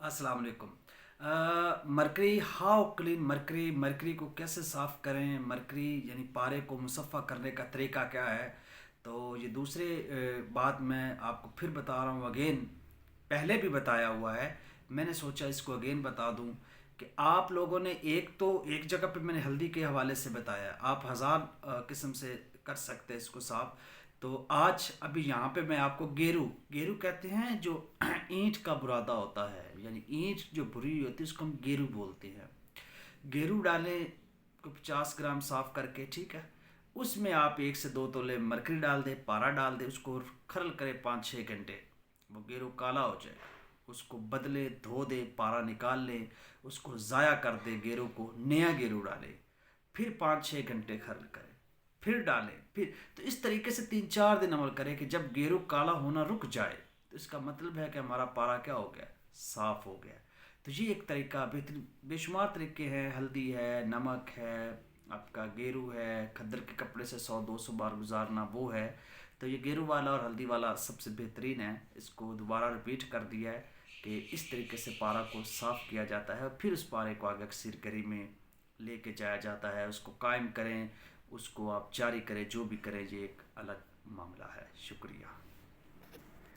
अस्सलाम वालेकुम। Mercury how clean mercury, mercury को कैसे साफ़ करें, मरकरी यानी पारे को मुसफ़ा करने का तरीका क्या है। तो ये दूसरे बात मैं आपको फिर बता रहा हूँ अगेन। पहले भी बताया हुआ है, मैंने सोचा इसको अगेन बता दूँ कि आप लोगों ने एक जगह पे मैंने हल्दी के हवाले से बताया, आप हज़ार किस्म से कर सकते हैं इसको साफ़। तो आज अभी यहाँ पे मैं आपको गेरू गेरू कहते हैं जो ईंट का बुरादा होता है, यानी ईंट जो बुरी होती है उसको हम गेरू बोलते हैं। गेरू डालें को 50 ग्राम साफ़ करके, ठीक है। उसमें आप 1 से 2 तोले मरकरी डाल दें, पारा डाल दें, उसको खरल करें 5-6 घंटे। वो गेरू काला हो जाएगा, उसको बदले धो दें, पारा निकाल लें, उसको ज़ाया कर दें, गेरू को नया गेरू डालें, फिर 5-6 घंटे खरल करें, फिर डालें, फिर तो इस तरीके से 3-4 दिन अमल करें कि जब गेरू काला होना रुक जाए तो इसका मतलब है कि हमारा पारा क्या हो गया, साफ़ हो गया। तो ये एक तरीका, बेहतरीन बेशुमार तरीके हैं। हल्दी है, नमक है, आपका गेरू है, खद्दर के कपड़े से 100-200 बार गुजारना वो है। तो ये गेरू वाला और हल्दी वाला सबसे बेहतरीन है। इसको दोबारा रिपीट कर दिया है कि इस तरीके से पारा को साफ़ किया जाता है और फिर उस पारे को आगे सिर करी में लेके जाया जाता है। उसको कायम करें, उसको आप जारी करें, जो भी करें, ये एक अलग मामला है। शुक्रिया।